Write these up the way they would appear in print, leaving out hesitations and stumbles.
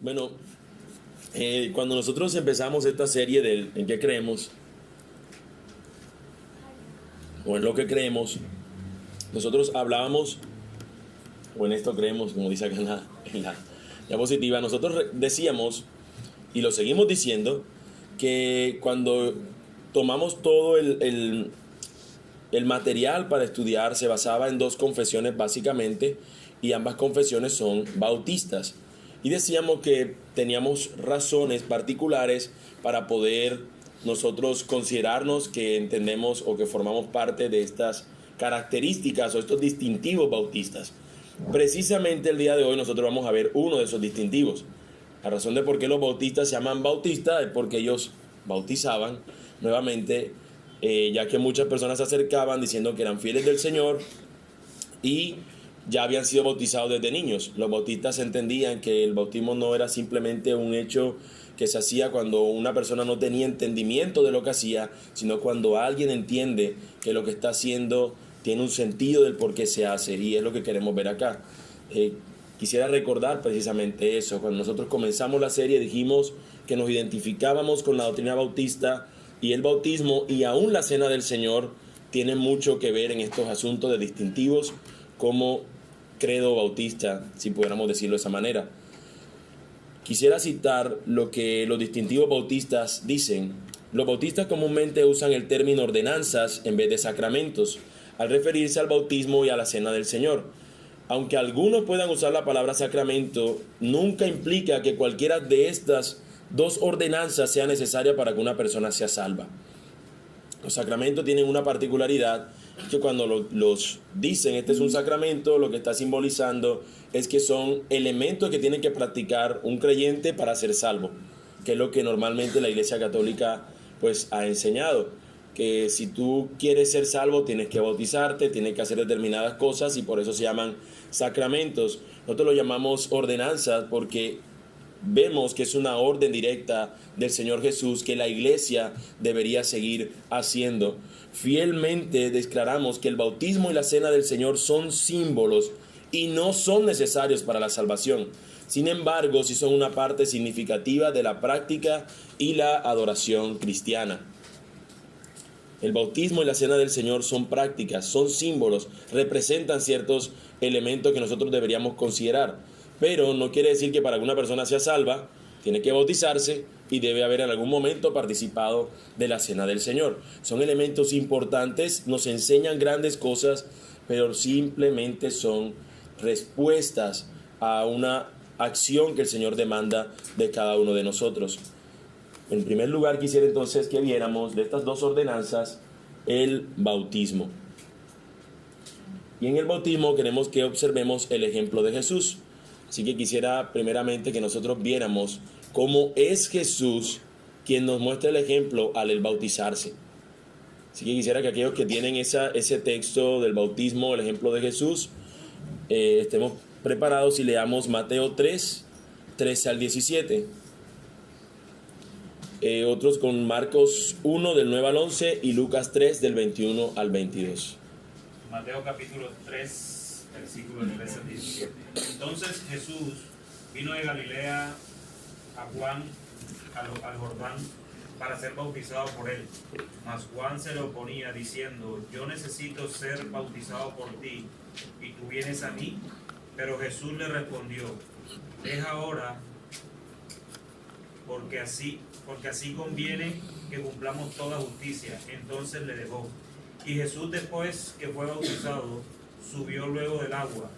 Bueno, cuando nosotros empezamos esta serie del ¿en qué creemos? O en lo que creemos, nosotros hablábamos, o en esto creemos, como dice acá en la diapositiva, nosotros decíamos, y lo seguimos diciendo, que cuando tomamos todo el material para estudiar se basaba en dos confesiones básicamente, y ambas confesiones son bautistas. Y decíamos que teníamos razones particulares para poder nosotros considerarnos que entendemos o que formamos parte de estas características o estos distintivos bautistas. Precisamente el día de hoy nosotros vamos a ver uno de esos distintivos. La razón de por qué los bautistas se llaman bautistas es porque ellos bautizaban nuevamente, ya que muchas personas se acercaban diciendo que eran fieles del Señor y ya habían sido bautizados desde niños. Los bautistas entendían que el bautismo no era simplemente un hecho que se hacía cuando una persona no tenía entendimiento de lo que hacía, sino cuando alguien entiende que lo que está haciendo tiene un sentido del por qué se hace, y es lo que queremos ver acá. Quisiera recordar precisamente eso. Cuando nosotros comenzamos la serie dijimos que nos identificábamos con la doctrina bautista, y el bautismo y aún la cena del Señor tienen mucho que ver en estos asuntos de distintivos como credo bautista, si pudiéramos decirlo de esa manera. Quisiera citar lo que los distintivos bautistas dicen. Los bautistas comúnmente usan el término ordenanzas en vez de sacramentos, al referirse al bautismo y a la cena del Señor. Aunque algunos puedan usar la palabra sacramento, nunca implica que cualquiera de estas dos ordenanzas sea necesaria para que una persona sea salva. Los sacramentos tienen una particularidad, que cuando los dicen, este es un sacramento, lo que está simbolizando es que son elementos que tiene que practicar un creyente para ser salvo, que es lo que normalmente la Iglesia Católica pues ha enseñado, que si tú quieres ser salvo tienes que bautizarte, tienes que hacer determinadas cosas, y por eso se llaman sacramentos. Nosotros lo llamamos ordenanzas porque vemos que es una orden directa del Señor Jesús que la iglesia debería seguir haciendo. Fielmente declaramos que el bautismo y la cena del Señor son símbolos y no son necesarios para la salvación. Sin embargo, sí son una parte significativa de la práctica y la adoración cristiana. El bautismo y la cena del Señor son prácticas, son símbolos, representan ciertos elementos que nosotros deberíamos considerar. Pero no quiere decir que para que una persona sea salva, tiene que bautizarse y debe haber en algún momento participado de la cena del Señor. Son elementos importantes, nos enseñan grandes cosas, pero simplemente son respuestas a una acción que el Señor demanda de cada uno de nosotros. En primer lugar, quisiera entonces que viéramos de estas dos ordenanzas el bautismo. Y en el bautismo queremos que observemos el ejemplo de Jesús. Así que quisiera primeramente que nosotros viéramos cómo es Jesús quien nos muestra el ejemplo al bautizarse. Así que quisiera que aquellos que tienen ese texto del bautismo, el ejemplo de Jesús, estemos preparados y leamos Mateo 3, 13 al 17. Otros con Marcos 1 del 9 al 11 y Lucas 3 del 21 al 22. Mateo capítulo 3. Versículo 13 al 17. Entonces Jesús vino de Galilea a Juan al Jordán para ser bautizado por él. Mas Juan se le oponía diciendo: yo necesito ser bautizado por ti, y tú vienes a mí. Pero Jesús le respondió: deja ahora, porque así conviene que cumplamos toda justicia. Entonces le dejó. Y Jesús, después que fue bautizado, subió luego del agua,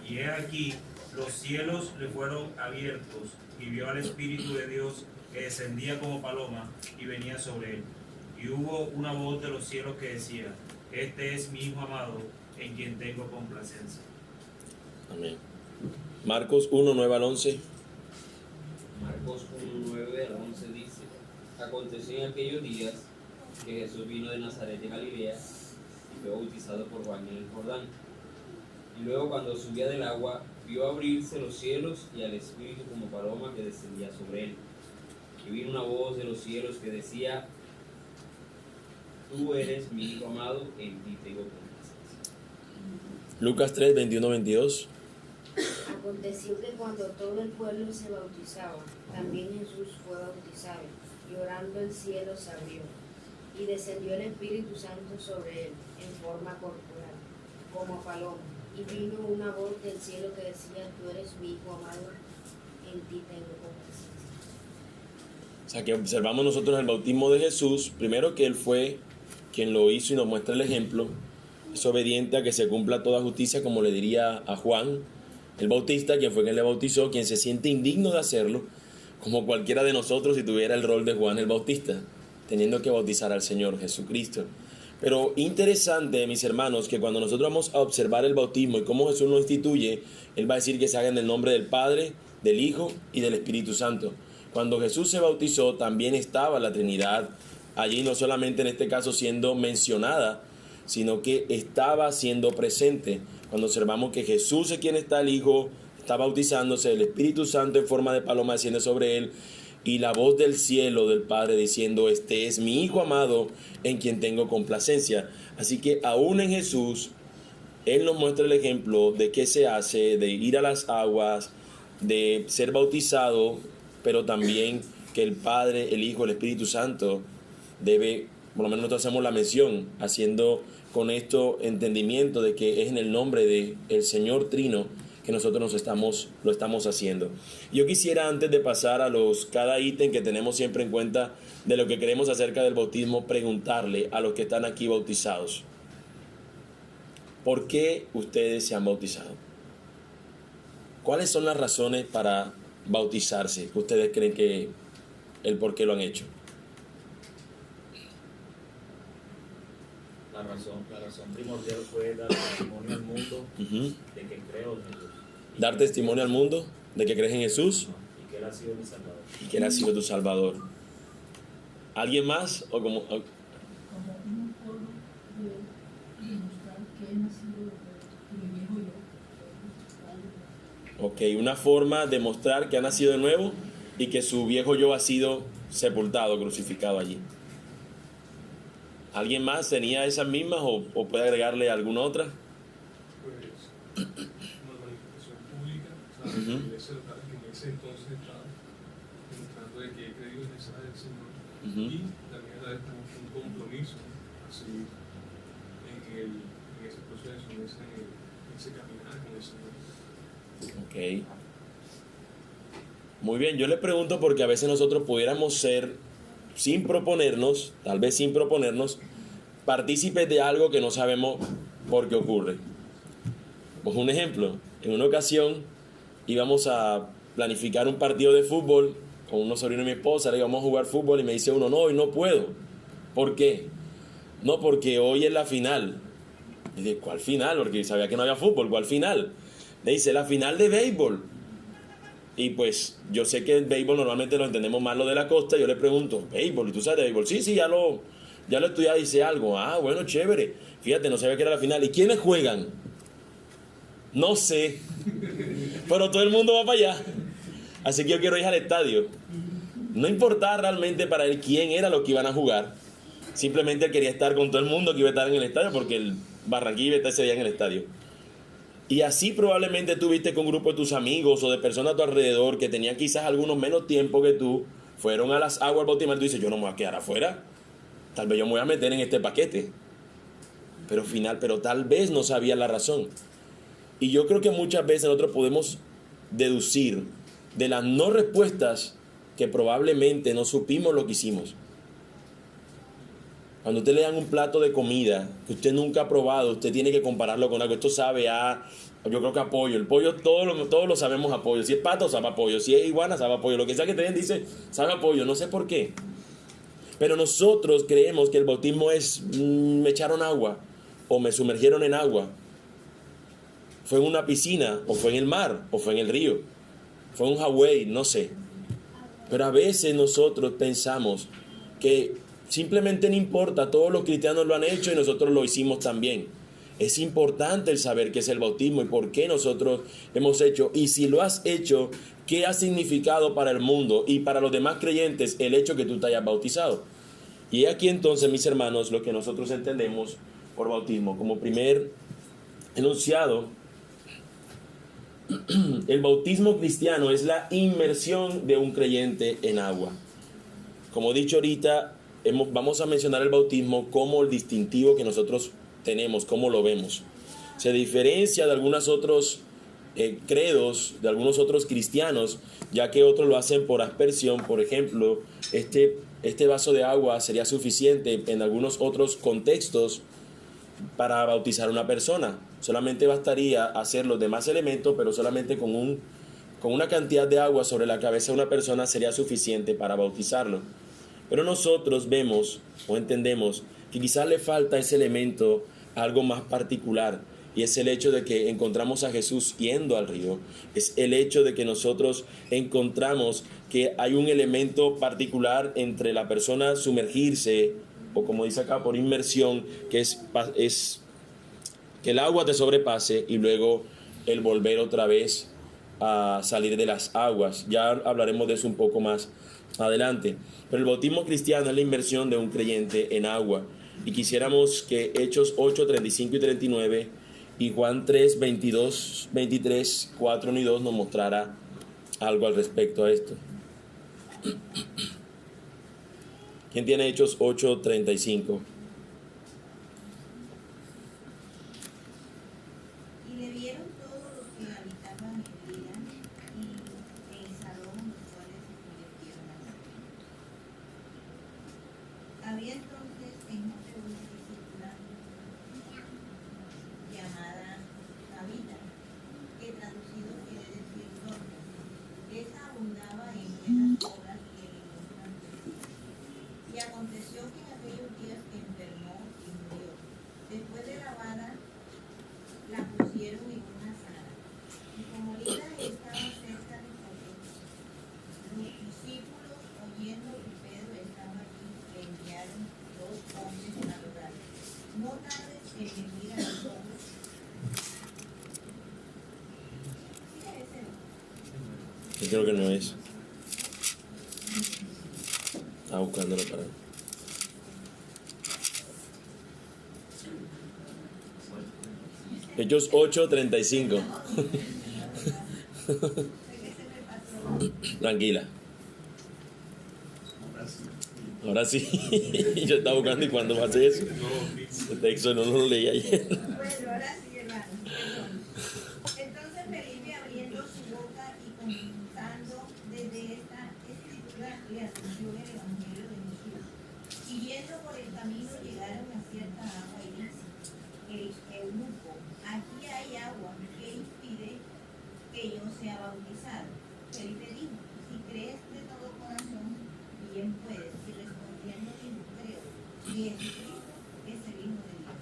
y he aquí los cielos le fueron abiertos, y vio al Espíritu de Dios que descendía como paloma y venía sobre él. Y hubo una voz de los cielos que decía: este es mi Hijo amado, en quien tengo complacencia. Amén. Marcos 1, 9 al 11. Marcos 1, 9 al 11 dice: aconteció en aquellos días que Jesús vino de Nazaret de Galilea y fue bautizado por Juan en el Jordán. Y luego, cuando subía del agua, vio abrirse los cielos y al Espíritu como paloma que descendía sobre él. Y vino una voz de los cielos que decía: tú eres mi Hijo amado, en ti tengo complacencia. Lucas 3, 21, 22. Aconteció que cuando todo el pueblo se bautizaba, también Jesús fue bautizado, y orando el cielo se abrió, y descendió el Espíritu Santo sobre él, en forma corporal, como paloma, y vino una voz del cielo que decía: Tú eres mi Hijo amado, en ti tengo complacencia. O sea que observamos nosotros el bautismo de Jesús, primero que Él fue quien lo hizo y nos muestra el ejemplo, es obediente a que se cumpla toda justicia, como le diría a Juan el Bautista, quien fue quien le bautizó, quien se siente indigno de hacerlo, como cualquiera de nosotros si tuviera el rol de Juan el Bautista, teniendo que bautizar al Señor Jesucristo. Pero interesante, mis hermanos, que cuando nosotros vamos a observar el bautismo y cómo Jesús lo instituye, Él va a decir que se haga en el nombre del Padre, del Hijo y del Espíritu Santo. Cuando Jesús se bautizó, también estaba la Trinidad allí, no solamente en este caso siendo mencionada, sino que estaba siendo presente. Cuando observamos que Jesús es quien está, el Hijo está bautizándose, el Espíritu Santo en forma de paloma desciende sobre él, y la voz del cielo del Padre diciendo: Este es mi Hijo amado, en quien tengo complacencia. Así que aún en Jesús, Él nos muestra el ejemplo de qué se hace, de ir a las aguas, de ser bautizado, pero también que el Padre, el Hijo, el Espíritu Santo debe, por lo menos nosotros hacemos la mención, haciendo con esto entendimiento de que es en el nombre del Señor Trino que nosotros lo estamos haciendo. Yo quisiera, antes de pasar a cada ítem que tenemos siempre en cuenta de lo que queremos acerca del bautismo, preguntarle a los que están aquí bautizados: ¿por qué ustedes se han bautizado? ¿Cuáles son las razones para bautizarse? ¿Ustedes creen que el por qué lo han hecho? La razón primordial fue dar testimonio al mundo de que creo en Jesús. Dar testimonio al mundo de que crees en Jesús Y que Él ha sido mi Salvador. y que Él ha sido tu Salvador. ¿Alguien más? ¿O como Como una forma de demostrar que he nacido de mi viejo yo. Ok, una forma de mostrar que ha nacido de nuevo y que su viejo yo ha sido sepultado, crucificado allí. ¿Alguien más tenía esas mismas o puede agregarle alguna otra? Pues una manifestación pública, ¿sabes? La iglesia local que en ese entonces estaba demostrando de que he creído en esa del Señor, y también a la vez un compromiso así en ese proceso, en ese caminar con el Señor. Ok. Muy bien, yo le pregunto porque a veces nosotros pudiéramos ser, sin proponernos, tal vez sin proponernos, partícipes de algo que no sabemos por qué ocurre. Pues un ejemplo, en una ocasión íbamos a planificar un partido de fútbol con unos sobrinos de mi esposa, le íbamos a jugar fútbol y me dice uno: no, hoy no puedo. ¿Por qué? No, porque hoy es la final. Y dije: ¿cuál final? Porque sabía que no había fútbol. ¿Cuál final? Le dice: la final de béisbol. Y pues yo sé que el béisbol normalmente lo entendemos más lo de la costa. Yo le pregunto: ¿béisbol? ¿Y tú sabes de béisbol? Sí, ya lo estudié, dice algo. Ah, bueno, chévere. Fíjate, no sabía que era la final. ¿Y quiénes juegan? No sé. Pero todo el mundo va para allá. Así que yo quiero ir al estadio. No importaba realmente para él quién era lo que iban a jugar. Simplemente él quería estar con todo el mundo que iba a estar en el estadio, porque el Barranquilla iba a estar ese día en el estadio. Y así probablemente tú viste con un grupo de tus amigos o de personas a tu alrededor que tenían quizás algunos menos tiempo que tú, fueron a las aguas bautismales, y tú dices: yo no me voy a quedar afuera, tal vez yo me voy a meter en este paquete. Pero tal vez no sabía la razón. Y yo creo que muchas veces nosotros podemos deducir de las no respuestas que probablemente no supimos lo que hicimos. Cuando usted le dan un plato de comida que usted nunca ha probado, usted tiene que compararlo con algo. Esto sabe a, yo creo que a pollo. El pollo, todos lo sabemos a pollo. Si es pato, sabe a pollo. Si es iguana, sabe a pollo. Lo que sea que te den dice, sabe a pollo. No sé por qué. Pero nosotros creemos que el bautismo es, me echaron agua o me sumergieron en agua. Fue en una piscina, o fue en el mar, o fue en el río. Fue en un Hawái, no sé. Pero a veces nosotros pensamos que simplemente no importa, todos los cristianos lo han hecho y nosotros lo hicimos también. Es importante el saber qué es el bautismo y por qué nosotros hemos hecho. Y si lo has hecho, ¿qué ha significado para el mundo y para los demás creyentes el hecho que tú te hayas bautizado? Y aquí entonces, mis hermanos, lo que nosotros entendemos por bautismo. Como primer enunciado, el bautismo cristiano es la inmersión de un creyente en agua. Como he dicho ahorita, vamos a mencionar el bautismo como el distintivo que nosotros tenemos, cómo lo vemos. Se diferencia de algunos otros credos, de algunos otros cristianos, ya que otros lo hacen por aspersión. Por ejemplo, este vaso de agua sería suficiente en algunos otros contextos para bautizar a una persona. Solamente bastaría hacer los demás elementos, pero solamente con una cantidad de agua sobre la cabeza de una persona sería suficiente para bautizarlo. Pero nosotros vemos o entendemos que quizás le falta ese elemento, algo más particular, y es el hecho de que encontramos a Jesús yendo al río. Es el hecho de que nosotros encontramos que hay un elemento particular entre la persona sumergirse, o como dice acá, por inmersión, que es que el agua te sobrepase y luego el volver otra vez a salir de las aguas. Ya hablaremos de eso un poco más adelante. Pero el bautismo cristiano es la inmersión de un creyente en agua. Y quisiéramos que Hechos 8, 35 y 39 y Juan 3, 22, 23, 4 y 2 nos mostrara algo al respecto a esto. ¿Quién tiene Hechos 8, 35? Y le vieron todos los que habitaban en Lida y en Sarón, los cuales se convirtieron a la fe. Había entonces en Jope una discípula llamada Tabita, que traducido quiere decir Dorcas. Esa abundaba en buenas obras y en limosnas. Y aconteció que en aquellos días que enfermó y murió. Después de lavada, la pusieron en una sala. Y como Lida estaba cerca de Jope, los discípulos, oyendo que Pedro estaba allí, le enviaron 2 hombres a rogar: no tardes en venir a nosotros. Sí, ese no. Yo creo que no es. Estaba buscándolo para... Hechos 8, 35. Tranquila. Ahora sí. Yo estaba buscando y cuando pasé eso. El texto no lo leí ayer. Bueno, ahora sí, hermano. Perdón. Entonces Felipe, abriendo su boca y comentando desde esta escritura, le anunció el evangelio de Jesús. Siguiendo por el camino llegaron a cierta agua y dice: el eunuco, aquí hay agua, ¿qué impide que yo sea bautizado? Felipe dijo: si crees de todo corazón, bien puedes. Y respondiendo dijo: creo que Jesucristo es el Hijo de Dios.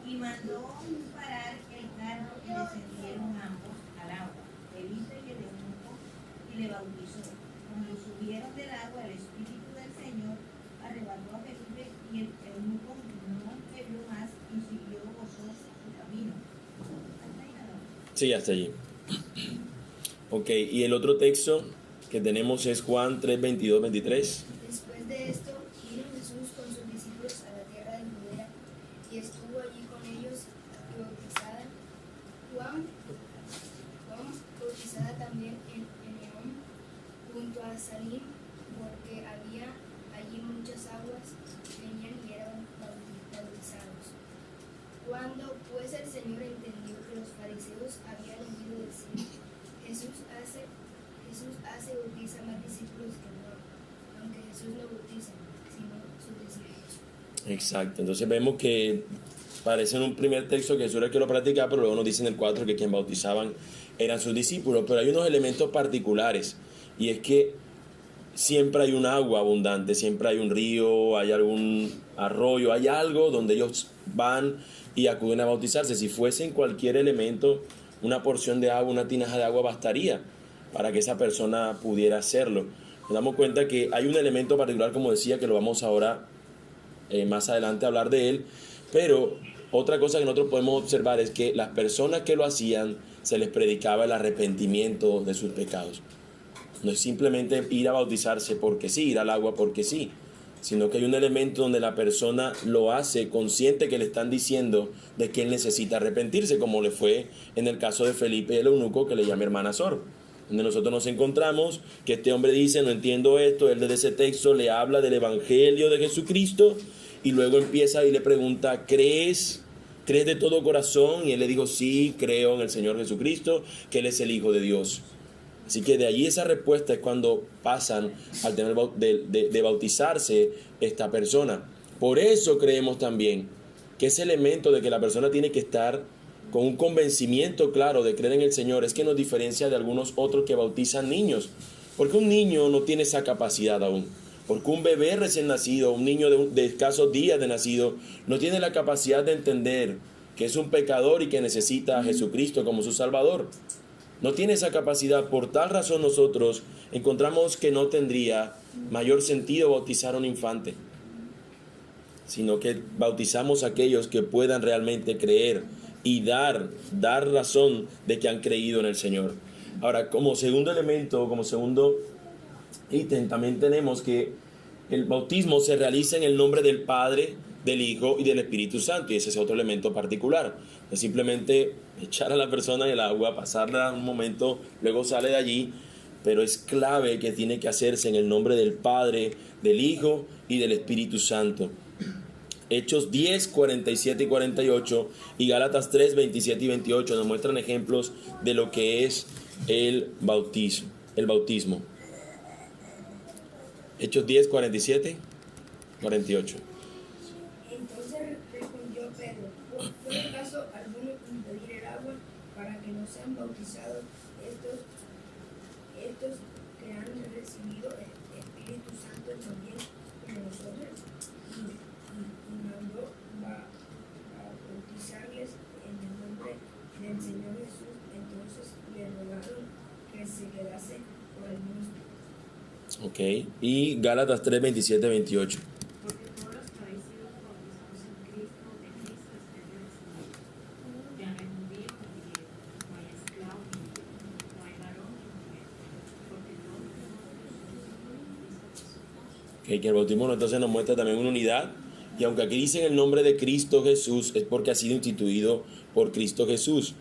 Y mandó parar el carro y descendieron ambos al agua, Felipe y el eunuco, y le bautizó. Cuando subieron del agua, el Espíritu del Señor arrebató a Felipe, y el eunuco no creyó más y siguió gozoso su camino. ¿Hasta ahí nada más? Sí, hasta allí. Ok, y el otro texto que tenemos es Juan 3, 22, 23. Después de esto, vino Jesús con sus discípulos a la tierra de Judea y estuvo allí con ellos y bautizada. Juan bautizada también en Eneón, junto a Salim, porque había allí muchas aguas, venían y eran bautizados. Cuando pues el Señor entendió que los fariseos habían oído decir: Jesús hace bautiza más discípulos que no, aunque Jesús no bautiza, sino sus discípulos. Exacto, entonces vemos que parece en un primer texto que Jesús era el que lo practicaba, pero luego nos dice en el 4 que quien bautizaban eran sus discípulos. Pero hay unos elementos particulares, y es que siempre hay un agua abundante, siempre hay un río, hay algún arroyo, hay algo donde ellos van y acuden a bautizarse. Si fuesen cualquier elemento, una porción de agua, una tinaja de agua bastaría para que esa persona pudiera hacerlo. Nos damos cuenta que hay un elemento particular, como decía, que lo vamos ahora más adelante a hablar de él, pero otra cosa que nosotros podemos observar es que las personas que lo hacían se les predicaba el arrepentimiento de sus pecados. No es simplemente ir a bautizarse porque sí, ir al agua porque sí, sino que hay un elemento donde la persona lo hace consciente que le están diciendo de que él necesita arrepentirse, como le fue en el caso de Felipe el eunuco, que le llama hermana Sor, donde nosotros nos encontramos que este hombre dice, no entiendo esto, él desde ese texto le habla del evangelio de Jesucristo, y luego empieza y le pregunta, ¿crees de todo corazón? Y él le dijo, sí, creo en el Señor Jesucristo, que Él es el Hijo de Dios. Así que de allí esa respuesta es cuando pasan al tema de bautizarse esta persona. Por eso creemos también que ese elemento de que la persona tiene que estar con un convencimiento claro de creer en el Señor es que nos diferencia de algunos otros que bautizan niños. Porque un niño no tiene esa capacidad aún. Porque un bebé recién nacido, un niño de escasos días de nacido, no tiene la capacidad de entender que es un pecador y que necesita a Jesucristo como su Salvador. No tiene esa capacidad. Por tal razón nosotros encontramos que no tendría mayor sentido bautizar a un infante, sino que bautizamos a aquellos que puedan realmente creer y dar razón de que han creído en el Señor. Ahora, como segundo elemento, como segundo ítem, también tenemos que el bautismo se realiza en el nombre del Padre, del Hijo y del Espíritu Santo, y ese es otro elemento particular. Es simplemente echar a la persona en el agua, pasarla un momento, luego sale de allí, pero es clave que tiene que hacerse en el nombre del Padre, del Hijo y del Espíritu Santo. Hechos 10, 47 y 48 y Gálatas 3, 27 y 28 nos muestran ejemplos de lo que es el bautismo. Hechos 10, 47, 48. Entonces respondió Pedro, ¿puede acaso alguno impedir el agua para que no sean bautizados estos que han recibido el Espíritu Santo también como nosotros? Y mandó bautizarles en el nombre del Señor Jesús. Entonces le rogaron que se quedase por algunos días. Ok, y Gálatas 3, 27, 28. Porque todos los que habéis sido bautizados en Cristo, de Cristo estéis recibidos. Ya no hay judío ni griego, no hay esclavo ni libre, no hay varón ni mujer, porque todos nosotros somos Cristo Jesús. Okay, que el bautismo entonces nos muestra también una unidad, y aunque aquí dicen el nombre de Cristo Jesús, es porque ha sido instituido por Cristo Jesús.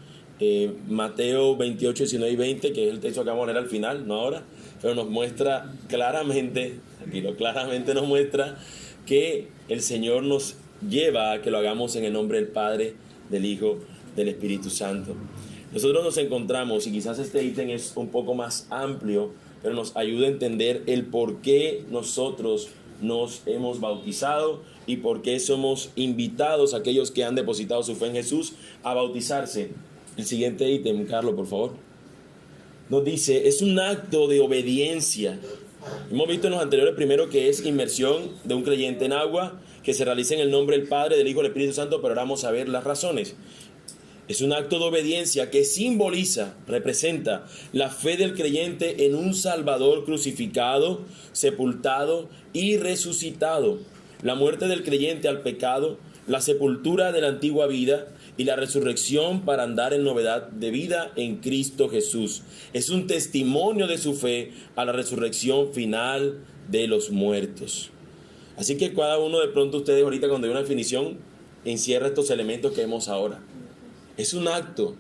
Mateo 28, 19 y 20, que es el texto que vamos a leer al final, no ahora, pero nos muestra claramente nos muestra que el Señor nos lleva a que lo hagamos en el nombre del Padre, del Hijo, del Espíritu Santo. Nosotros nos encontramos, y quizás este ítem es un poco más amplio, pero nos ayuda a entender el por qué nosotros nos hemos bautizado y por qué somos invitados a aquellos que han depositado su fe en Jesús a bautizarse. El siguiente ítem, Carlos, por favor. Nos dice, es un acto de obediencia. Hemos visto en los anteriores primero que es inmersión de un creyente en agua, que se realiza en el nombre del Padre, del Hijo y del Espíritu Santo, pero ahora vamos a ver las razones. Es un acto de obediencia que simboliza, representa la fe del creyente en un Salvador crucificado, sepultado y resucitado. La muerte del creyente al pecado, la sepultura de la antigua vida y la resurrección para andar en novedad de vida en Cristo Jesús. Es un testimonio de su fe a la resurrección final de los muertos. Así que cada uno de pronto ustedes ahorita cuando hay una definición encierra estos elementos que vemos ahora. Es un acto,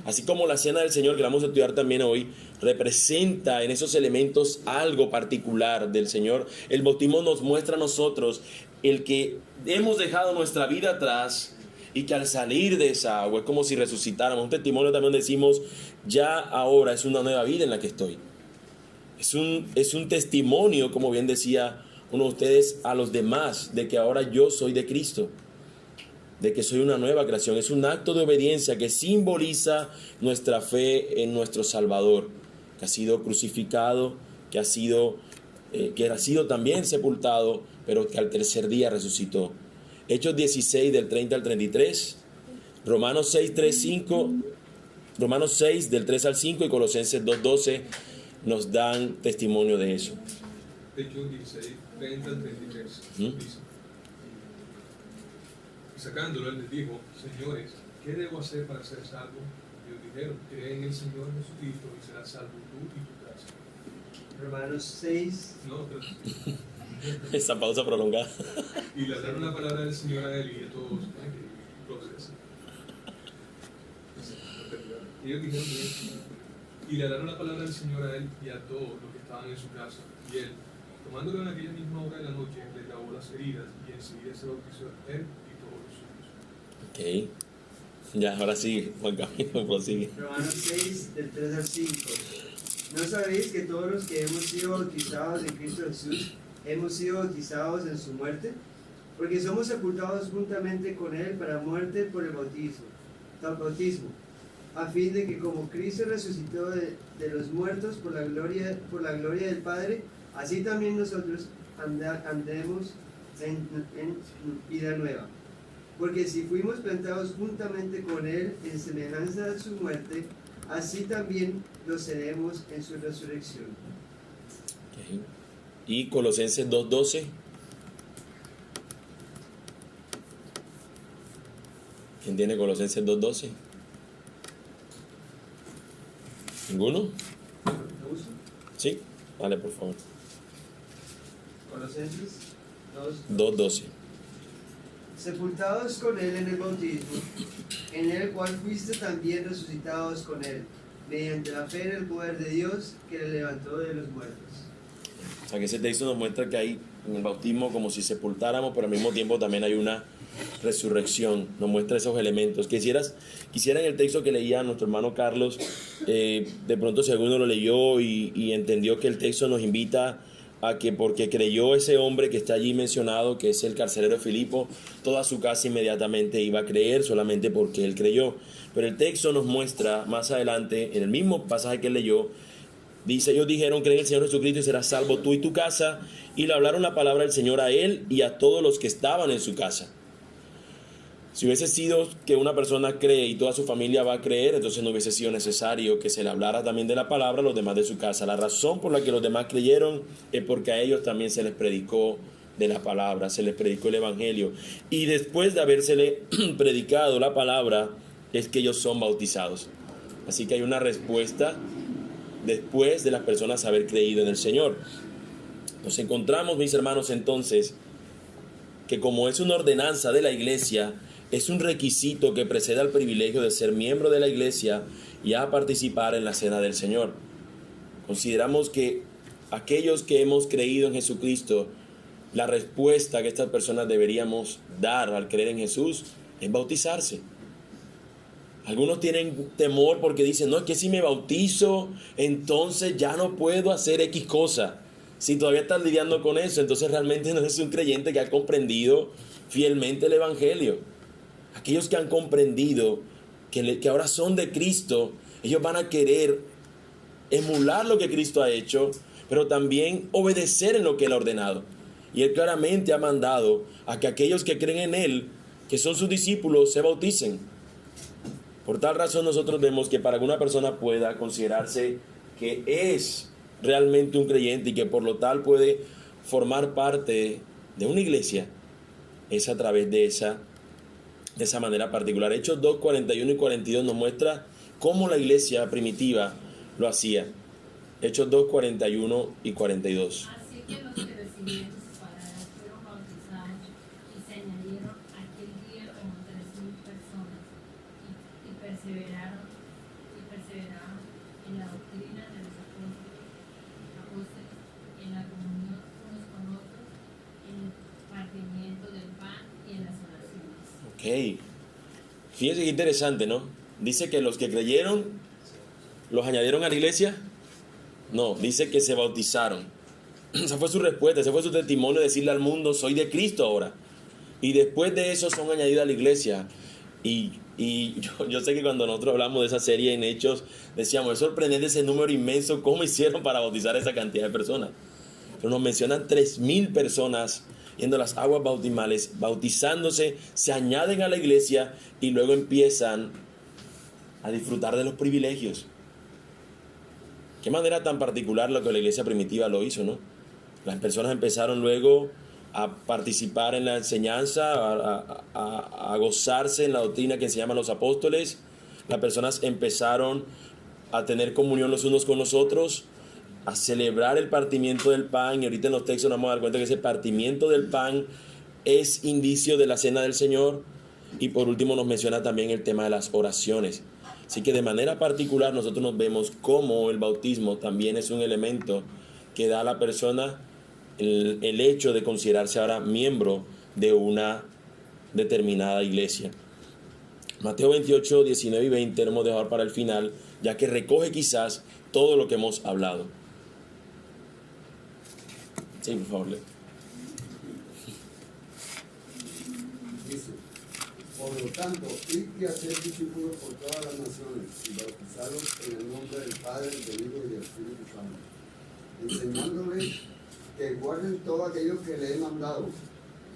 así como la cena del Señor que vamos a estudiar también hoy, representa en esos elementos algo particular del Señor. El bautismo nos muestra a nosotros el que hemos dejado nuestra vida atrás y que al salir de esa agua es como si resucitáramos. Un testimonio también decimos, ya ahora es una nueva vida en la que estoy. Es un testimonio, como bien decía uno de ustedes, a los demás, de que ahora yo soy de Cristo, de que soy una nueva creación. Es un acto de obediencia que simboliza nuestra fe en nuestro Salvador, que ha sido crucificado, que ha sido también sepultado, pero que al tercer día resucitó. Hechos 16 del 30 al 33, Romanos 6, 3, 5, Romanos 6 del 3 al 5 y Colosenses 2, 12 nos dan testimonio de eso. Hechos 16, 30 al 33, dice. Y sacándolo, él les dijo, señores, ¿qué debo hacer para ser salvo? Y ellos dijeron, cree en el Señor Jesucristo y serás salvo tú y tu casa. Romanos 6. No, Esa pausa prolongada. Y le hablaron la palabra del Señor a él y a todos que procesan. Ellos dijeron bien. Y le hablaron la palabra del Señor a él y a todos los que estaban en su casa. Y él, tomándolo en aquella misma hora de la noche, les lavó las heridas y enseguida se bautizó él y todos los suyos. Ok. Ya, ahora sí, Juan Camilo, prosigue. Romanos 6, del 3 al 5. ¿No sabéis que todos los que hemos sido bautizados en Cristo Jesús hemos sido bautizados en su muerte? Porque somos sepultados juntamente con Él para muerte por el bautismo, a fin de que como Cristo resucitó de los muertos por la gloria del Padre, así también nosotros andemos en vida nueva. Porque si fuimos plantados juntamente con Él en semejanza de su muerte, así también lo seremos en su resurrección. Okay. Y Colosenses 2:12. ¿Quién tiene Colosenses 2:12? ¿Ninguno? ¿Lo uso? Sí, vale, por favor. Colosenses 2:12. Sepultados con Él en el bautismo, en el cual fuiste también resucitados con Él, mediante la fe en el poder de Dios que le levantó de los muertos. O sea que ese texto nos muestra que hay en el bautismo como si sepultáramos, pero al mismo tiempo también hay una resurrección. Nos muestra esos elementos. Quisiera en el texto que leía nuestro hermano Carlos, de pronto si alguno lo leyó y entendió que el texto nos invita a que porque creyó ese hombre que está allí mencionado, que es el carcelero de Filipo, toda su casa inmediatamente iba a creer solamente porque él creyó. Pero el texto nos muestra más adelante, en el mismo pasaje que él leyó, dice, ellos dijeron, cree en el Señor Jesucristo y serás salvo tú y tu casa, y le hablaron la palabra del Señor a él y a todos los que estaban en su casa. Si hubiese sido que una persona cree y toda su familia va a creer, entonces no hubiese sido necesario que se le hablara también de la palabra a los demás de su casa. La razón por la que los demás creyeron es porque a ellos también se les predicó de la palabra, se les predicó el evangelio. Y después de habérsele predicado la palabra, es que ellos son bautizados. Así que hay una respuesta después de las personas haber creído en el Señor. Nos encontramos, mis hermanos, entonces, que como es una ordenanza de la iglesia, es un requisito que precede al privilegio de ser miembro de la iglesia y a participar en la cena del Señor. Consideramos que aquellos que hemos creído en Jesucristo, la respuesta que estas personas deberíamos dar al creer en Jesús es bautizarse. Algunos tienen temor porque dicen, no, es que si me bautizo, entonces ya no puedo hacer X cosa. Si todavía estás lidiando con eso, entonces realmente no eres un creyente que ha comprendido fielmente el evangelio. Aquellos que han comprendido que ahora son de Cristo, ellos van a querer emular lo que Cristo ha hecho, pero también obedecer en lo que Él ha ordenado. Y Él claramente ha mandado a que aquellos que creen en Él, que son sus discípulos, se bauticen. Por tal razón nosotros vemos que para que una persona pueda considerarse que es realmente un creyente y que por lo tal puede formar parte de una iglesia, es a través de esa manera particular. Hechos 2, 41 y 42 nos muestra cómo la iglesia primitiva lo hacía. Hechos 2, 41 y 42. Así que los que recibieron sus palabras fueron bautizados y se añadieron aquel día como 3,000 personas y perseveraron en la doctrina de los apóstoles, en la comunión unos con otros, en el partimiento del pan y en las oraciones. Ok. Fíjense qué interesante, ¿no? Dice que los que creyeron, ¿los añadieron a la iglesia? No, dice que se bautizaron. Esa fue su respuesta, ese fue su testimonio, decirle al mundo, soy de Cristo ahora. Y después de eso son añadidos a la iglesia. Y yo sé que cuando nosotros hablamos de esa serie en Hechos, decíamos, es sorprendente ese número inmenso, ¿cómo hicieron para bautizar a esa cantidad de personas? Pero nos mencionan 3,000 personas yendo a las aguas bautismales, bautizándose, se añaden a la iglesia y luego empiezan a disfrutar de los privilegios. Qué manera tan particular lo que la iglesia primitiva lo hizo, ¿no? Las personas empezaron luego a participar en la enseñanza, a gozarse en la doctrina que se llama los apóstoles. Las personas empezaron a tener comunión los unos con los otros, a celebrar el partimiento del pan, y ahorita en los textos nos vamos a dar cuenta que ese partimiento del pan es indicio de la cena del Señor. Y por último nos menciona también el tema de las oraciones. Así que de manera particular nosotros nos vemos cómo el bautismo también es un elemento que da a la persona el hecho de considerarse ahora miembro de una determinada iglesia. Mateo 28, 19 y 20 lo hemos dejado para el final, ya que recoge quizás todo lo que hemos hablado. Sí, por favor, Leo. Dice: por lo tanto, id y hacer discípulos por todas las naciones y bautizarlos en el nombre del Padre, del Hijo y del Espíritu Santo, enseñándoles que guarden todo aquello que les he mandado.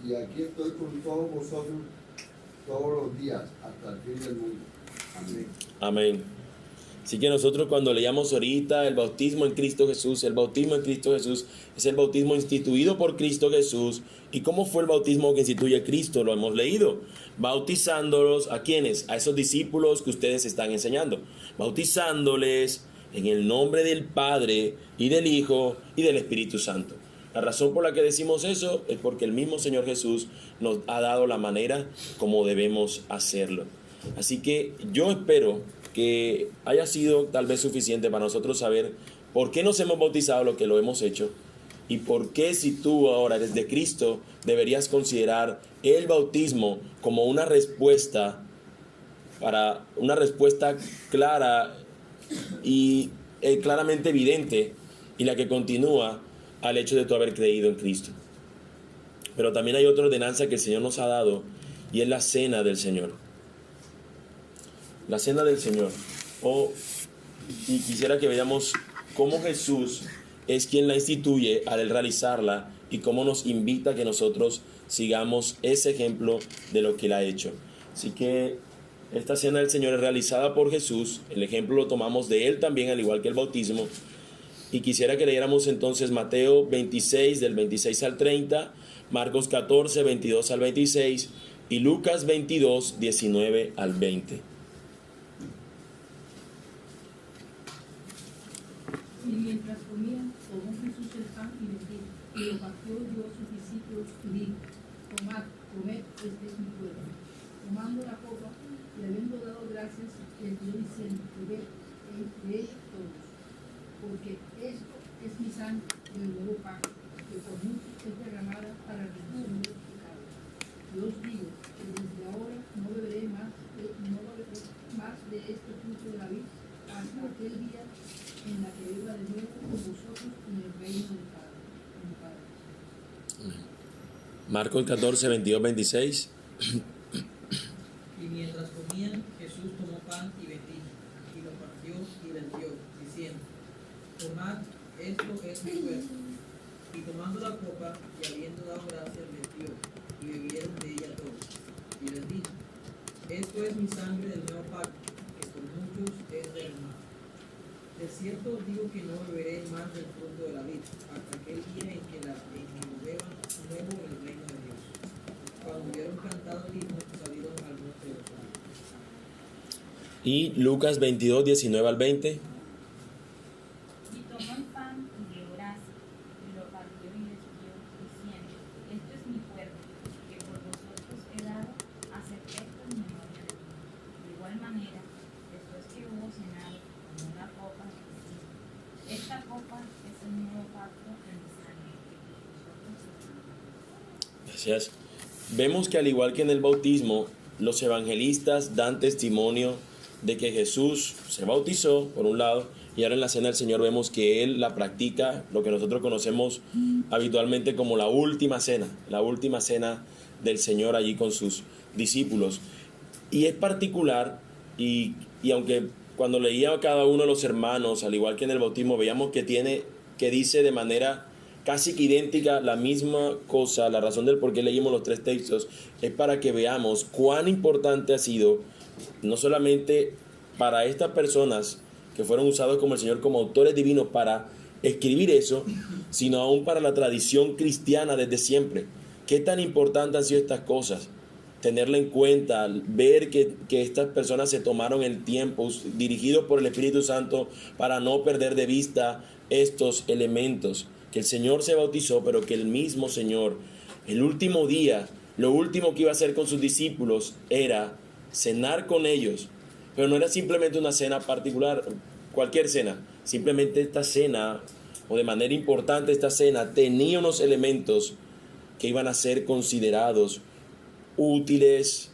Y aquí estoy con todos vosotros todos los días hasta el fin del mundo. Amén. Amén. Así que nosotros cuando leíamos ahorita el bautismo en Cristo Jesús, el bautismo en Cristo Jesús es el bautismo instituido por Cristo Jesús. ¿Y cómo fue el bautismo que instituye Cristo? Lo hemos leído. Bautizándolos, ¿a quiénes? A esos discípulos que ustedes están enseñando. Bautizándoles en el nombre del Padre y del Hijo y del Espíritu Santo. La razón por la que decimos eso es porque el mismo Señor Jesús nos ha dado la manera como debemos hacerlo. Así que yo espero que haya sido tal vez suficiente para nosotros saber por qué nos hemos bautizado lo que lo hemos hecho y por qué, si tú ahora eres de Cristo, deberías considerar el bautismo como una respuesta clara y claramente evidente, y la que continúa al hecho de tu haber creído en Cristo. Pero también hay otra ordenanza que el Señor nos ha dado, y es la cena del Señor. La cena del Señor. Y quisiera que veamos cómo Jesús es quien la instituye al realizarla y cómo nos invita a que nosotros sigamos ese ejemplo de lo que Él ha hecho. Así que esta cena del Señor es realizada por Jesús. El ejemplo lo tomamos de Él también, al igual que el bautismo. Y quisiera que leyéramos entonces Mateo 26, del 26 al 30, Marcos 14, 22 al 26 y Lucas 22, 19 al 20. Y mientras comían, tomó Jesús el pan y bendijo, y lo partió y dio a sus discípulos y dijo: tomad, comed, este es mi cuerpo. Tomando la copa y habiendo dado gracias, les dio diciendo: bebed de ella todos, porque esto es mi sangre del nuevo pacto, que por muchos es derramada para la remisión de los pecados. Yo os digo que desde ahora no beberé más de este fruto de la vid hasta aquel día en la que viva de nuevo con vosotros en el reino del Padre. Marcos 14, 22, 26. Y mientras comían, Jesús tomó pan y bendijo, y lo partió y les dio, diciendo: tomad, esto es mi cuerpo. Y tomando la copa, y habiendo dado gracias, les dio, y bebieron de ella todos. Y les dijo: esto es mi sangre del nuevo pacto, que por muchos es derramada. De cierto os digo que no beberé más del fruto de la vid, hasta aquel día en que lo beba nuevo en el reino de Dios. Cuando hubieron cantado el himno, salieron algunos de los hombres. Y Lucas 22, 19 al 20. Y tomó el pan y dio gracias, y lo partió y les dio, diciendo: esto es mi cuerpo, que por vosotros he dado, haced esto en memoria de mí. De igual manera, después que hubo cenado, tomó la copa y dijo: esta copa es el nuevo pacto en mi sangre, que por vosotros es dada. Gracias. Vemos que al igual que en el bautismo, los evangelistas dan testimonio de que Jesús se bautizó, por un lado, y ahora en la cena del Señor vemos que Él la practica, lo que nosotros conocemos habitualmente como la última cena del Señor allí con sus discípulos. Y es particular, y aunque cuando leía a cada uno de los hermanos, al igual que en el bautismo, veíamos que dice de manera casi que idéntica la misma cosa. La razón del por qué leímos los tres textos es para que veamos cuán importante ha sido, no solamente para estas personas que fueron usados como el Señor como autores divinos para escribir eso, sino aún para la tradición cristiana desde siempre. ¿Qué tan importantes han sido estas cosas? Tenerla en cuenta, ver que estas personas se tomaron el tiempo, dirigidos por el Espíritu Santo, para no perder de vista estos elementos, que el Señor se bautizó, pero que el mismo Señor, el último día, lo último que iba a hacer con sus discípulos era cenar con ellos, pero no era simplemente una cena particular, cualquier cena, simplemente esta cena, o de manera importante esta cena, tenía unos elementos que iban a ser considerados útiles,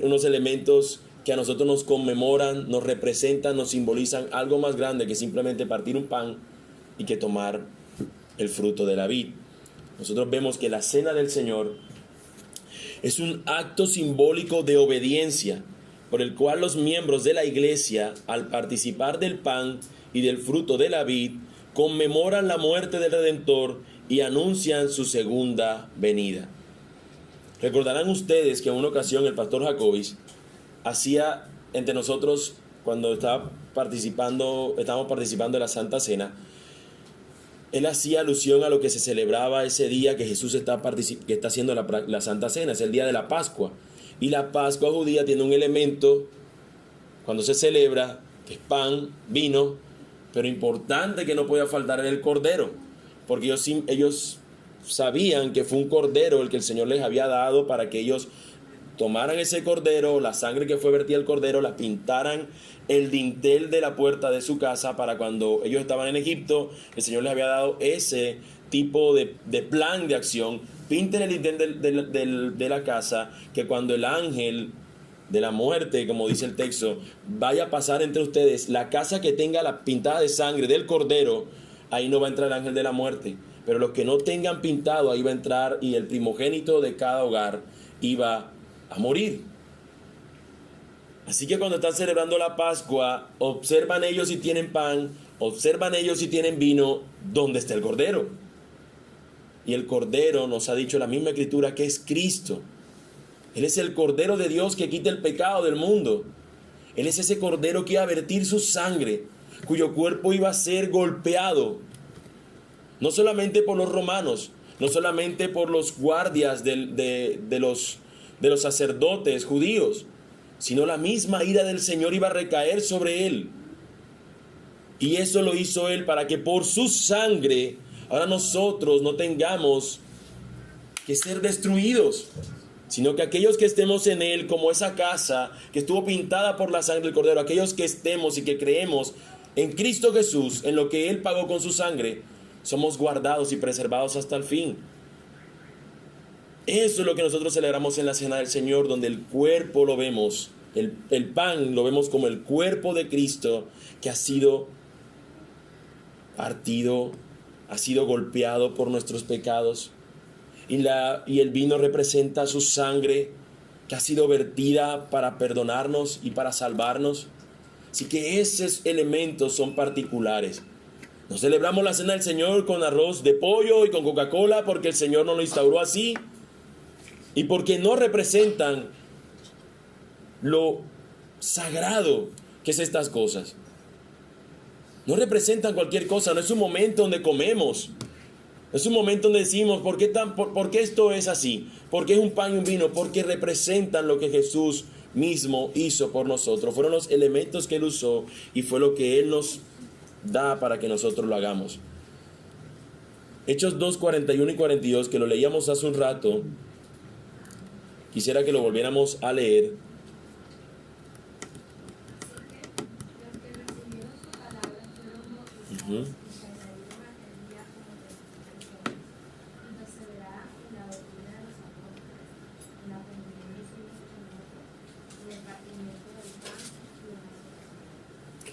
unos elementos que a nosotros nos conmemoran, nos representan, nos simbolizan algo más grande que simplemente partir un pan y que tomar el fruto de la vid. Nosotros vemos que la cena del Señor es un acto simbólico de obediencia por el cual los miembros de la iglesia, al participar del pan y del fruto de la vid, conmemoran la muerte del Redentor y anuncian su segunda venida. Recordarán ustedes que en una ocasión el pastor Jacobis hacía entre nosotros, cuando estábamos participando de la Santa Cena, él hacía alusión a lo que se celebraba ese día que Jesús está haciendo la Santa Cena, es el día de la Pascua. Y la Pascua judía tiene un elemento, cuando se celebra, que es pan, vino, pero importante que no podía faltar era el cordero, porque ellos sabían que fue un cordero el que el Señor les había dado para que ellos tomaran ese cordero, la sangre que fue vertida al cordero, la pintaran el dintel de la puerta de su casa para cuando ellos estaban en Egipto. El Señor les había dado ese tipo de plan de acción. Pinten el dintel de la casa, que cuando el ángel de la muerte, como dice el texto, vaya a pasar entre ustedes, la casa que tenga la pintada de sangre del cordero, ahí no va a entrar el ángel de la muerte. Pero los que no tengan pintado, ahí va a entrar, y el primogénito de cada hogar iba a morir. Así que cuando están celebrando la Pascua, observan ellos si tienen pan, observan ellos si tienen vino, ¿dónde está el cordero? Y el cordero, nos ha dicho la misma escritura, que es Cristo. Él es el cordero de Dios que quita el pecado del mundo. Él es ese cordero que iba a vertir su sangre, cuyo cuerpo iba a ser golpeado, no solamente por los romanos, no solamente por los guardias de los sacerdotes judíos, sino la misma ira del Señor iba a recaer sobre él. Y eso lo hizo él para que por su sangre ahora nosotros no tengamos que ser destruidos, sino que aquellos que estemos en él, como esa casa que estuvo pintada por la sangre del Cordero, aquellos que estemos y que creemos en Cristo Jesús, en lo que él pagó con su sangre, somos guardados y preservados hasta el fin. Eso es lo que nosotros celebramos en la Cena del Señor, donde el cuerpo lo vemos, el pan lo vemos como el cuerpo de Cristo que ha sido partido, ha sido golpeado por nuestros pecados. Y el vino representa su sangre que ha sido vertida para perdonarnos y para salvarnos. Así que esos elementos son particulares. No celebramos la Cena del Señor con arroz de pollo y con Coca-Cola porque el Señor no lo instauró así, y porque no representan lo sagrado que es estas cosas. No representan cualquier cosa, no es un momento donde comemos, no es un momento donde decimos, ¿por qué esto es así? ¿Por qué es un pan y un vino? Porque representan lo que Jesús mismo hizo por nosotros. Fueron los elementos que Él usó y fue lo que Él nos da para que nosotros lo hagamos. Hechos 2, 41 y 42, que lo leíamos hace un rato, quisiera que lo volviéramos a leer.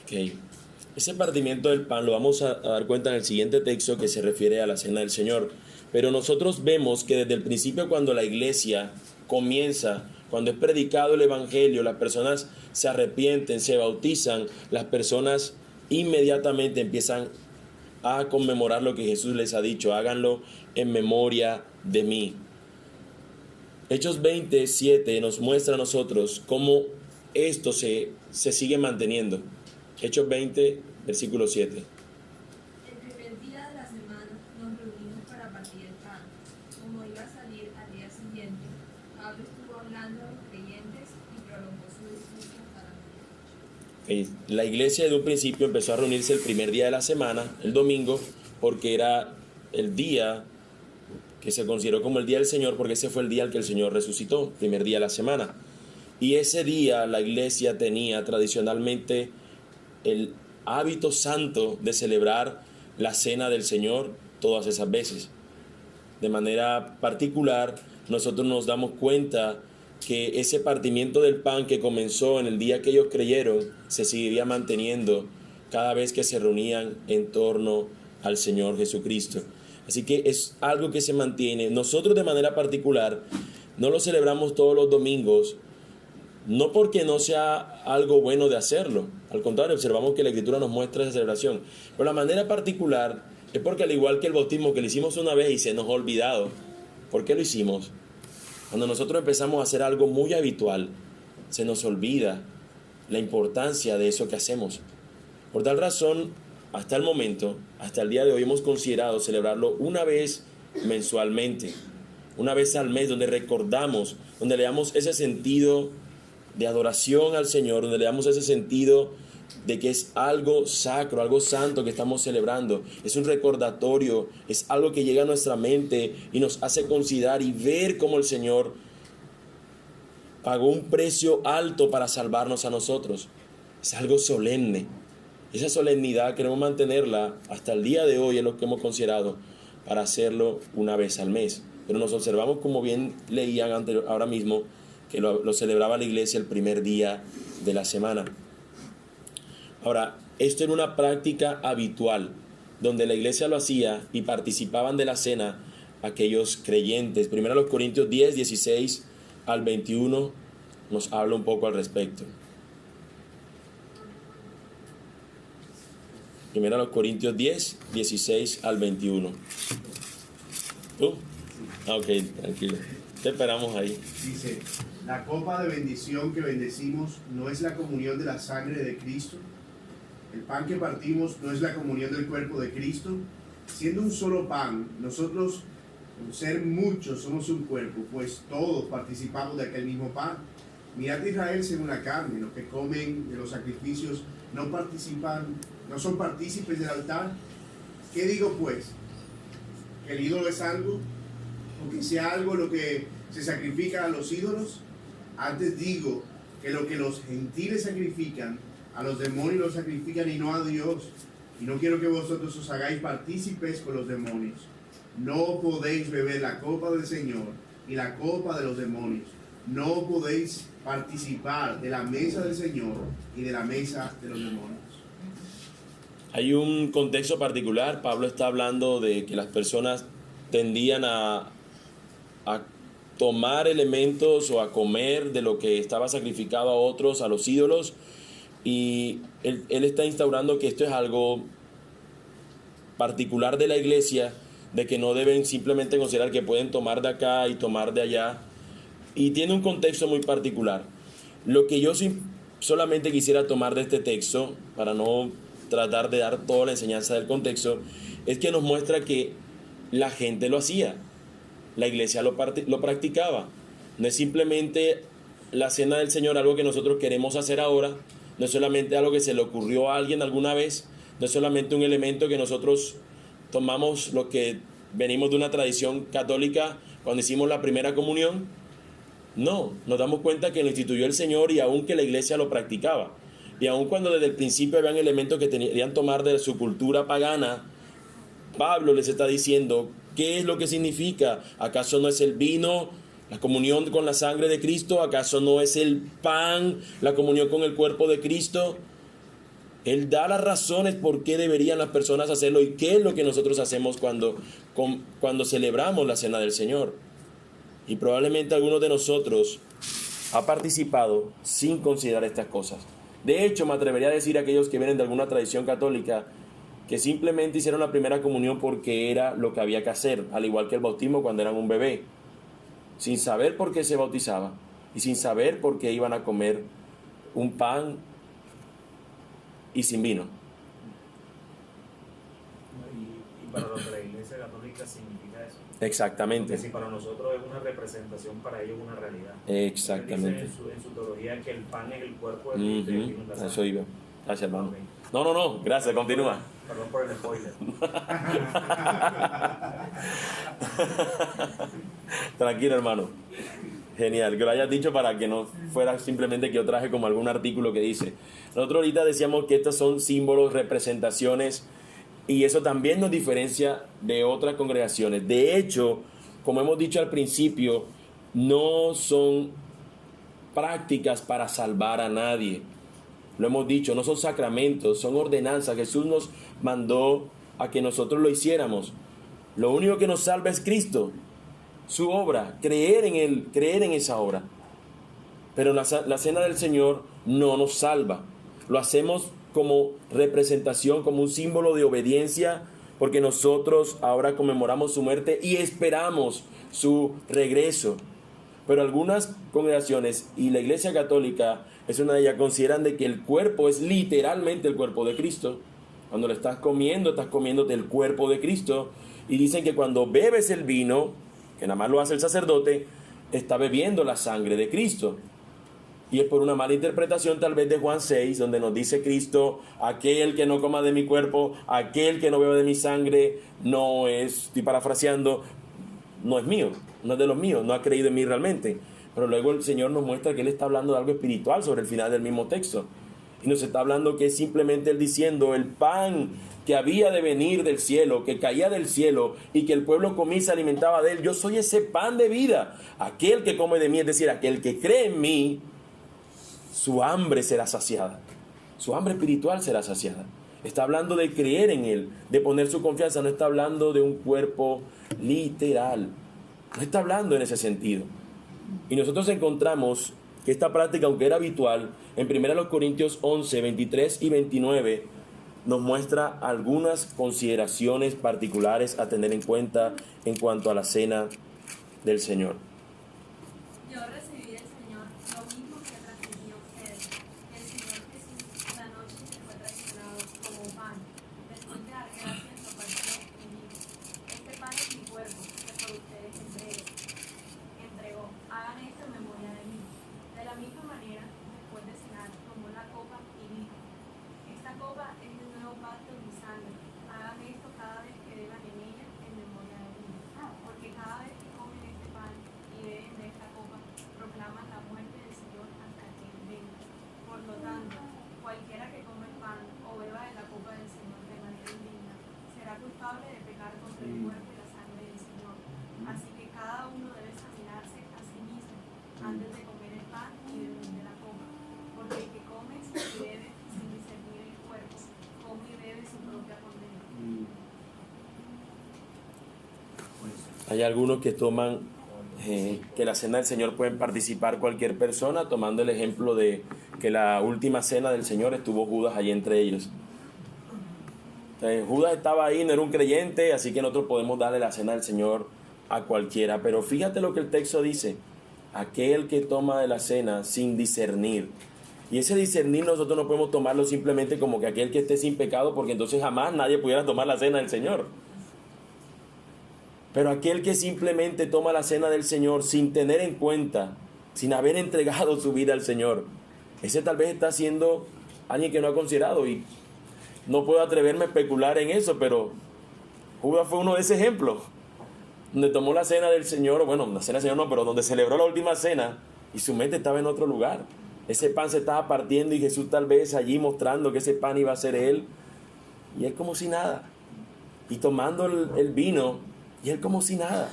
Okay. Ese partimiento del pan lo vamos a dar cuenta en el siguiente texto que se refiere a la Cena del Señor. Pero nosotros vemos que desde el principio, cuando la iglesia comienza, cuando es predicado el Evangelio, las personas se arrepienten, se bautizan, las personas inmediatamente empiezan a conmemorar lo que Jesús les ha dicho: háganlo en memoria de mí. Hechos 27 nos muestra a nosotros cómo esto se sigue manteniendo. Hechos 20, versículo 7. El primer día de la semana nos reunimos para partir el pan. Como iba a salir al día siguiente, Pablo estuvo hablando a los creyentes y prolongó su discurso hasta la medianoche. La iglesia de un principio empezó a reunirse el primer día de la semana, el domingo, porque era el día que se consideró como el día del Señor, porque ese fue el día al que el Señor resucitó, primer día de la semana. Y ese día la iglesia tenía tradicionalmente el hábito santo de celebrar la cena del Señor todas esas veces. De manera particular, nosotros nos damos cuenta que ese partimiento del pan que comenzó en el día que ellos creyeron se seguiría manteniendo cada vez que se reunían en torno al Señor Jesucristo. Así que es algo que se mantiene. Nosotros de manera particular no lo celebramos todos los domingos, no porque no sea algo bueno de hacerlo, al contrario, observamos que la Escritura nos muestra esa celebración, pero la manera particular es porque, al igual que el bautismo que lo hicimos una vez y se nos ha olvidado, ¿por qué lo hicimos? Cuando nosotros empezamos a hacer algo muy habitual, se nos olvida la importancia de eso que hacemos. Por tal razón, hasta el momento, hasta el día de hoy, hemos considerado celebrarlo una vez mensualmente, una vez al mes, donde recordamos, donde le damos ese sentido de adoración al Señor, donde le damos ese sentido de que es algo sacro, algo santo que estamos celebrando. Es un recordatorio, es algo que llega a nuestra mente y nos hace considerar y ver cómo el Señor pagó un precio alto para salvarnos a nosotros. Es algo solemne. Esa solemnidad queremos mantenerla hasta el día de hoy, es lo que hemos considerado, para hacerlo una vez al mes. Pero nos observamos, como bien leían ahora mismo, que lo celebraba la iglesia el primer día de la semana. Ahora, esto era una práctica habitual, donde la iglesia lo hacía y participaban de la cena aquellos creyentes. Primero los Corintios 10, 16 al 21 nos habla un poco al respecto. Primero los Corintios 10, 16 al 21. ¿Tú? Ok, tranquilo. Te esperamos ahí. Dice: la copa de bendición que bendecimos no es la comunión de la sangre de Cristo. El pan que partimos no es la comunión del cuerpo de Cristo. Siendo un solo pan, nosotros, por ser muchos, somos un cuerpo, pues todos participamos de aquel mismo pan. Mirad Israel según la carne: los que comen de los sacrificios no son partícipes del altar. ¿Qué digo pues? ¿Que el ídolo es algo? ¿O que sea algo lo que se sacrifica a los ídolos? Antes digo que lo que los gentiles sacrifican, a los demonios los sacrifican y no a Dios. Y no quiero que vosotros os hagáis partícipes con los demonios. No podéis beber la copa del Señor y la copa de los demonios. No podéis participar de la mesa del Señor y de la mesa de los demonios. Hay un contexto particular. Pablo está hablando de que las personas tendían a tomar elementos o a comer de lo que estaba sacrificado a otros, a los ídolos, y él está instaurando que esto es algo particular de la iglesia, de que no deben simplemente considerar que pueden tomar de acá y tomar de allá, y tiene un contexto muy particular. Lo que yo solamente quisiera tomar de este texto, para no tratar de dar toda la enseñanza del contexto, es que nos muestra que la gente lo hacía, la iglesia lo practicaba. No es simplemente la cena del Señor algo que nosotros queremos hacer ahora, no es solamente algo que se le ocurrió a alguien alguna vez, no es solamente un elemento que nosotros tomamos, lo que venimos de una tradición católica cuando hicimos la primera comunión. No, nos damos cuenta que lo instituyó el Señor, y aún que la iglesia lo practicaba. Y aun cuando desde el principio habían elementos que querían tomar de su cultura pagana, Pablo les está diciendo qué es lo que significa. ¿Acaso no es el vino la comunión con la sangre de Cristo? ¿Acaso no es el pan la comunión con el cuerpo de Cristo? Él da las razones por qué deberían las personas hacerlo y qué es lo que nosotros hacemos cuando celebramos la cena del Señor. Y probablemente algunos de nosotros ha participado sin considerar estas cosas. De hecho, me atrevería a decir a aquellos que vienen de alguna tradición católica que simplemente hicieron la primera comunión porque era lo que había que hacer, al igual que el bautismo cuando eran un bebé, sin saber por qué se bautizaba y sin saber por qué iban a comer un pan y sin vino. Y para los de la Iglesia Católica significa eso. Exactamente. Porque si para nosotros es una representación, para ellos es una realidad. Exactamente. En su teología entendía que el pan es el cuerpo de Cristo y el vino es la sangre. Eso iba. Gracias, hermano. Ok. No, gracias, continúa. Perdón por el spoiler. Tranquilo, hermano. Genial, que lo hayas dicho para que no fuera simplemente que yo traje como algún artículo que dice. Nosotros ahorita decíamos que estos son símbolos, representaciones, y eso también nos diferencia de otras congregaciones. De hecho, como hemos dicho al principio, no son prácticas para salvar a nadie. Lo hemos dicho, no son sacramentos, son ordenanzas. Jesús nos mandó a que nosotros lo hiciéramos. Lo único que nos salva es Cristo, su obra, creer en Él, creer en esa obra. Pero la cena del Señor no nos salva. Lo hacemos como representación, como un símbolo de obediencia, porque nosotros ahora conmemoramos su muerte y esperamos su regreso. Pero algunas congregaciones y la Iglesia Católica es una de ellas, consideran de que el cuerpo es literalmente el cuerpo de Cristo. Cuando lo estás comiéndote el cuerpo de Cristo. Y dicen que cuando bebes el vino, que nada más lo hace el sacerdote, está bebiendo la sangre de Cristo. Y es por una mala interpretación tal vez de Juan 6, donde nos dice Cristo: aquel que no coma de mi cuerpo, aquel que no beba de mi sangre, no es, estoy parafraseando, no es mío, no es de los míos, no ha creído en mí realmente. Pero luego el Señor nos muestra que Él está hablando de algo espiritual sobre el final del mismo texto. Y nos está hablando que es simplemente Él diciendo: el pan que había de venir del cielo, que caía del cielo y que el pueblo comía y se alimentaba de él, yo soy ese pan de vida. Aquel que come de mí, es decir, aquel que cree en mí, su hambre será saciada. Su hambre espiritual será saciada. Está hablando de creer en Él, de poner su confianza. No está hablando de un cuerpo literal. No está hablando en ese sentido. Y nosotros encontramos que esta práctica, aunque era habitual, en 1 Corintios 11, 23 y 29, nos muestra algunas consideraciones particulares a tener en cuenta en cuanto a la cena del Señor. Yo recibí del Señor lo mismo que transmití a ustedes. El Señor Jesús, la noche que fue traicionado, como pan, después de dar gracias, lo partió y dijo: este pan es mi cuerpo, que por ustedes entregó. Hagan esto en memoria de mí. De la misma manera, después de cenar, tomó la copa y dijo: esta copa es el nuevo pacto en mi sangre. Hagan esto cada vez que beban en ella en memoria de mí. Porque cada vez que comen este pan y beben de esta copa, proclaman la muerte del Señor hasta que Él venga. Por lo tanto, cualquiera que come el pan o beba de la copa del Señor de manera indigna será culpable de pecar contra el cuerpo y la sangre del Señor. Así que cada uno debe examinarse a sí mismo antes de comer el pan y beber de la copa. Porque el que come y bebe sin discernir el cuerpo, come y bebe su propia condena. Hay algunos que toman que la cena del Señor pueden participar cualquier persona, tomando el ejemplo de que la última cena del Señor estuvo Judas allí entre ellos. Judas estaba ahí, no era un creyente, así que nosotros podemos darle la cena del Señor a cualquiera. Pero fíjate lo que el texto dice: aquel que toma de la cena sin discernir. Y ese discernir nosotros no podemos tomarlo simplemente como que aquel que esté sin pecado, porque entonces jamás nadie pudiera tomar la cena del Señor. Pero aquel que simplemente toma la cena del Señor sin tener en cuenta, sin haber entregado su vida al Señor, ese tal vez está siendo alguien que no ha considerado. Y no puedo atreverme a especular en eso, pero Judas fue uno de ese ejemplo, donde tomó la cena del Señor, bueno, la cena del Señor no, pero donde celebró la última cena y su mente estaba en otro lugar. Ese pan se estaba partiendo y Jesús tal vez allí mostrando que ese pan iba a ser Él, y Él como si nada, y tomando el vino, y Él como si nada.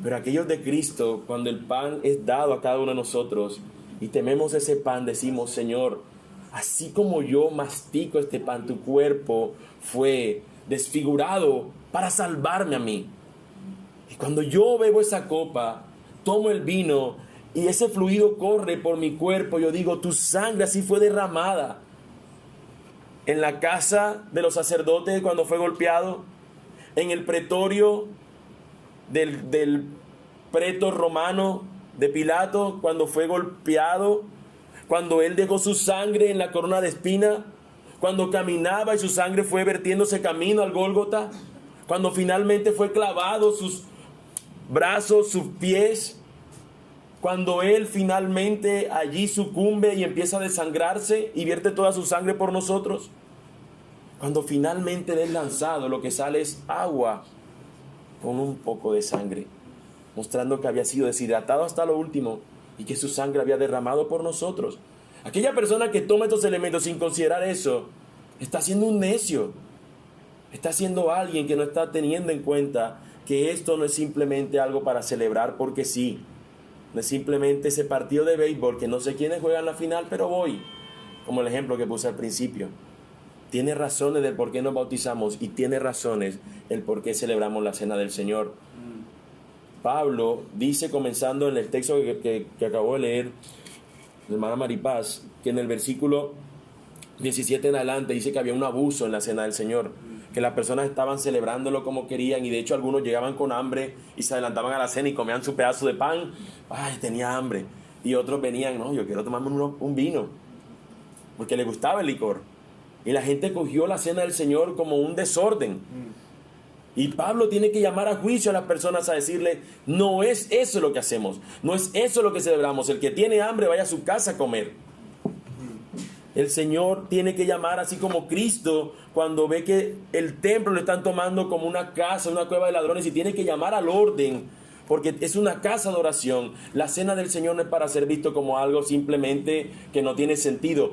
Pero aquellos de Cristo, cuando el pan es dado a cada uno de nosotros y tememos ese pan, decimos: Señor, así como yo mastico este pan, tu cuerpo fue desfigurado para salvarme a mí. Y cuando yo bebo esa copa, tomo el vino y ese fluido corre por mi cuerpo, yo digo: tu sangre así fue derramada en la casa de los sacerdotes cuando fue golpeado, en el pretorio del pretor romano de Pilato cuando fue golpeado, cuando él dejó su sangre en la corona de espina, cuando caminaba y su sangre fue vertiéndose camino al Gólgota, cuando finalmente fue clavado sus brazos, sus pies, Cuando Él finalmente allí sucumbe y empieza a desangrarse y vierte toda su sangre por nosotros. Cuando finalmente Él es lanzado, lo que sale es agua con un poco de sangre, mostrando que había sido deshidratado hasta lo último y que su sangre había derramado por nosotros. Aquella persona que toma estos elementos sin considerar eso, está siendo un necio. Está siendo alguien que no está teniendo en cuenta que esto no es simplemente algo para celebrar porque sí. No es simplemente ese partido de béisbol que no sé quiénes juegan la final, pero voy. Como el ejemplo que puse al principio. Tiene razones del por qué nos bautizamos y tiene razones el por qué celebramos la cena del Señor. Pablo dice, comenzando en el texto que acabó de leer, la hermana Maripaz, que en el versículo 17 en adelante dice que había un abuso en la cena del Señor, que las personas estaban celebrándolo como querían y de hecho algunos llegaban con hambre y se adelantaban a la cena y comían su pedazo de pan. Ay, tenía hambre. Y otros venían, no, yo quiero tomarme un vino, porque les gustaba el licor. Y la gente cogió la cena del Señor como un desorden. Y Pablo tiene que llamar a juicio a las personas a decirle, no es eso lo que hacemos, no es eso lo que celebramos. El que tiene hambre vaya a su casa a comer. El Señor tiene que llamar, así como Cristo cuando ve que el templo lo están tomando como una casa, una cueva de ladrones, y tiene que llamar al orden, porque es una casa de oración. La cena del Señor no es para ser visto como algo simplemente que no tiene sentido.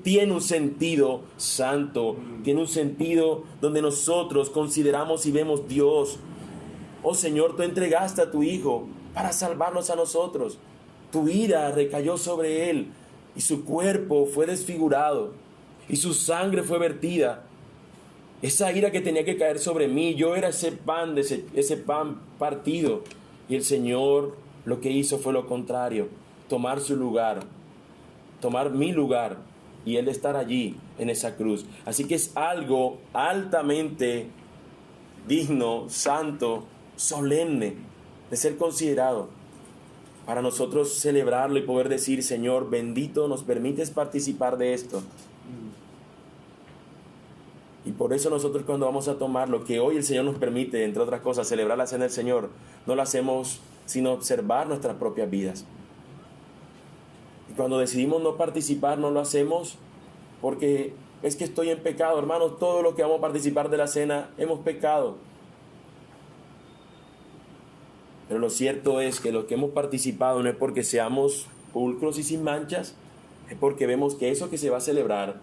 Tiene un sentido santo, tiene un sentido donde nosotros consideramos y vemos Dios. Oh Señor, tú entregaste a tu Hijo para salvarnos a nosotros. Tu ira recayó sobre Él y su cuerpo fue desfigurado y su sangre fue vertida. Esa ira que tenía que caer sobre mí, yo era ese pan partido. Y el Señor lo que hizo fue lo contrario, tomar su lugar, tomar mi lugar y Él estar allí en esa cruz. Así que es algo altamente digno, santo, solemne de ser considerado para nosotros celebrarlo y poder decir, Señor, bendito, nos permites participar de esto. Y por eso nosotros cuando vamos a tomar lo que hoy el Señor nos permite, entre otras cosas, celebrar la cena del Señor, no lo hacemos sino observar nuestras propias vidas. Y cuando decidimos no participar, no lo hacemos porque es que estoy en pecado. Hermanos, todos los que vamos a participar de la cena hemos pecado. Pero lo cierto es que los que hemos participado no es porque seamos pulcros y sin manchas, es porque vemos que eso que se va a celebrar,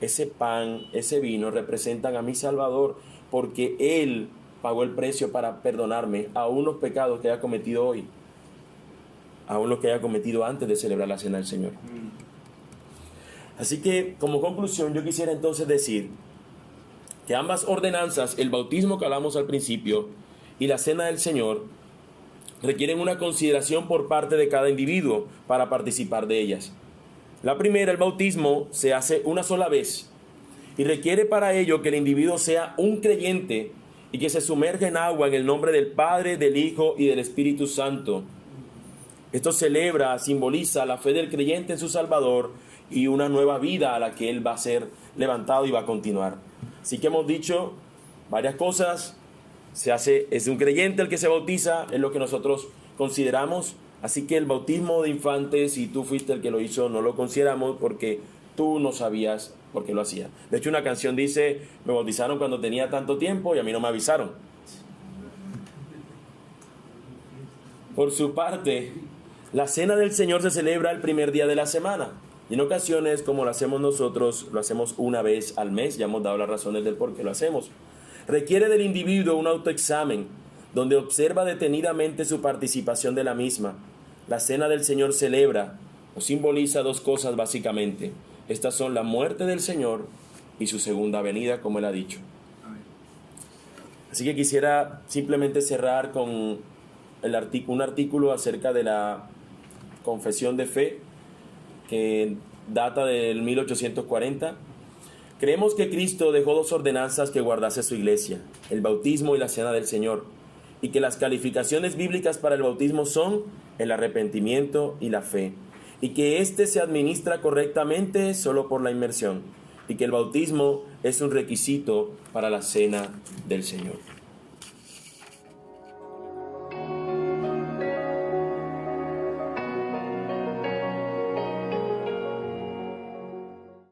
ese pan, ese vino, representan a mi Salvador, porque Él pagó el precio para perdonarme aún los pecados que haya cometido hoy, aún los que haya cometido antes de celebrar la cena del Señor. Así que, como conclusión, yo quisiera entonces decir que ambas ordenanzas, el bautismo que hablamos al principio y la cena del Señor, requieren una consideración por parte de cada individuo para participar de ellas. La primera, el bautismo, se hace una sola vez y requiere para ello que el individuo sea un creyente y que se sumerja en agua en el nombre del Padre, del Hijo y del Espíritu Santo. Esto simboliza la fe del creyente en su Salvador y una nueva vida a la que él va a ser levantado y va a continuar. Así que hemos dicho varias cosas. Es un creyente el que se bautiza, es lo que nosotros consideramos. Así que el bautismo de infantes, si tú fuiste el que lo hizo, no lo consideramos porque tú no sabías por qué lo hacía. De hecho, una canción dice, me bautizaron cuando tenía tanto tiempo y a mí no me avisaron. Por su parte, la cena del Señor se celebra el primer día de la semana. Y en ocasiones, como lo hacemos nosotros, lo hacemos una vez al mes. Ya hemos dado las razones del por qué lo hacemos. Requiere del individuo un autoexamen, donde observa detenidamente su participación de la misma. La cena del Señor celebra o simboliza dos cosas básicamente. Estas son la muerte del Señor y su segunda venida, como Él ha dicho. Así que quisiera simplemente cerrar con un artículo acerca de la confesión de fe, que data del 1840. Creemos que Cristo dejó dos ordenanzas que guardase su iglesia, el bautismo y la cena del Señor, y que las calificaciones bíblicas para el bautismo son el arrepentimiento y la fe, y que éste se administra correctamente solo por la inmersión, y que el bautismo es un requisito para la cena del Señor.